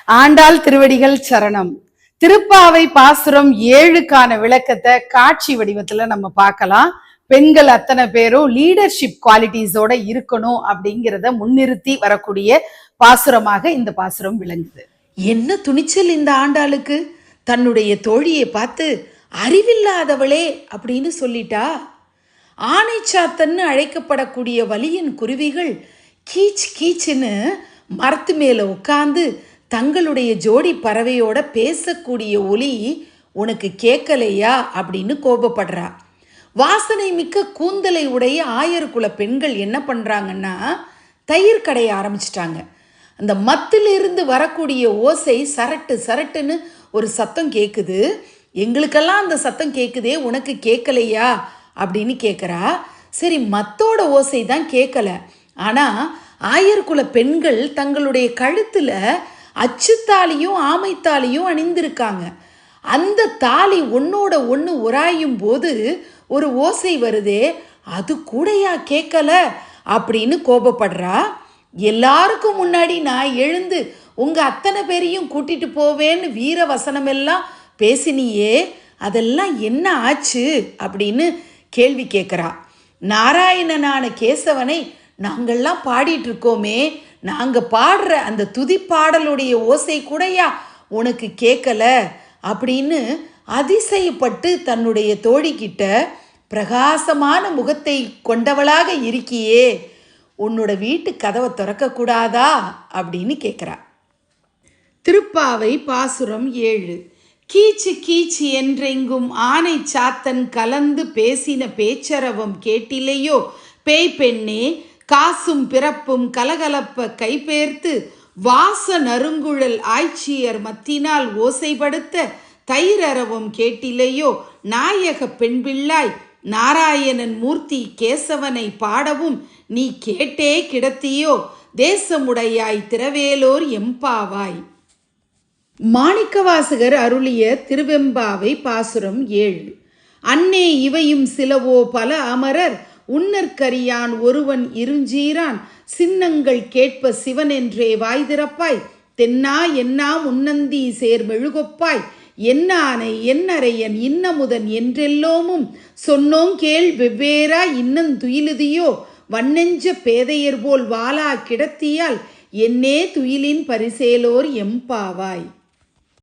ஆண்டாள் திருவடிகள் சரணம். திருப்பாவை பாசுரம் 7க்கான விளக்கத்தை காட்சி வடிவத்துல நம்ம பார்க்கலாம். பெண்கள் அத்தனை பேரும் லீடர்ஷிப் குவாலிட்டிஸோட இருக்கணும் அப்படிங்கிறத முன்னிறுத்தி வரக்கூடிய பாசுரமாக இந்த பாசுரம் விளங்குது. என்ன துணிச்சல் இந்த ஆண்டாளுக்கு! தன்னுடைய தோழியை பார்த்து அறிவில்லாதவளே அப்படின்னு சொல்லிட்டா. ஆனைச்சாத்தன்னு அழைக்கப்படக்கூடிய வலியன் குருவிகள் கீச் கீச்சுன்னு மரத்து மேலே உட்காந்து தங்களுடைய ஜோடி பறவையோட பேசக்கூடிய ஒலி உனக்கு கேட்கலையா அப்படின்னு கோபப்படுறா. வாசனை மிக்க கூந்தலை உடைய ஆயர்குல பெண்கள் என்ன பண்ணுறாங்கன்னா தயிர் கடைய ஆரம்பிச்சிட்டாங்க. அந்த மத்திலிருந்து வரக்கூடிய ஓசை சரட்டு சரட்டுன்னு ஒரு சத்தம் கேட்குது. எங்களுக்கெல்லாம் அந்த சத்தம் கேட்குதே, உனக்கு கேட்கலையா அப்படின்னு கேட்குறா. சரி, மத்தோட ஓசை தான் கேட்கல, ஆனால் ஆயர்குல பெண்கள் தங்களுடைய கழுத்தில் அச்சுத்தாலியும் ஆமைத்தாலியும் அணிந்திருக்காங்க. அந்த தாலி ஒன்னோட ஒன்று உராயும் போது ஒரு ஓசை வருதே, அது கூடயா கேட்கல அப்படின்னு கோபப்படுறா. எல்லாருக்கும் முன்னாடி நான் எழுந்து உங்கள் அத்தனை பேரையும் கூட்டிட்டு போவேன்னு வீர வசனமெல்லாம் பேசினியே, அதெல்லாம் என்ன ஆச்சு அப்படின்னு கேள்வி கேட்குறா. நாராயணனான கேசவனை நாங்கள்லாம் பாடிட்டு இருக்கோமே, நாங்கள் பாடுற அந்த துதி பாடலுடைய ஓசை கூடயா உனக்கு கேட்கல அப்படின்னு அதிசயப்பட்டு தன்னுடைய தோழிக்கிட்ட, பிரகாசமான முகத்தை கொண்டவளாக இருக்கியே, உன்னோட வீட்டு கதவை திறக்கக்கூடாதா அப்படின்னு கேட்குறா. திருப்பாவை பாசுரம் 7. கீச்சு கீச்சு என்றெங்கும் ஆனை சாத்தன் கலந்து பேசின பேச்சரவம் கேட்டிலையோ பேய் பெண்ணே, காசும் பிறப்பும் கலகலப்ப கைபேர்த்து வாச நறுங்குழல் ஆய்ச்சியர் மத்தினால் ஓசைப்படுத்த தயிரரவம் கேட்டிலையோ நாயக பெண்பிள்ளாய், நாராயணன் மூர்த்தி கேசவனை பாடவும் நீ கேட்டே கிடத்தியோ, தேசமுடையாய் திரவேலோர் எம்பாவாய். மாணிக்கவாசகர் அருளிய திருவெம்பாவை பாசுரம் 7. அன்னே இவையும் சிலவோ பல அமரர் உன்னற்கரியான் ஒருவன் இருஞ்சீரான், சின்னங்கள் கேட்ப சிவன் என்றே வாய் திறப்பாய், தென்னா என்னா முன்னந்தி சேர் மெழுகொப்பாய், என்னானை என்னரையன் இன்னமுதன் என்றெல்லோமும் சொன்னோம் கேள் வெவ்வேறா இன்னந்துயிலுதியோ, வன்னெஞ்ச பேதையர் போல் வாலா கிடத்தியால் என்னே துயிலின் பரிசேலோர் எம்பாவாய்.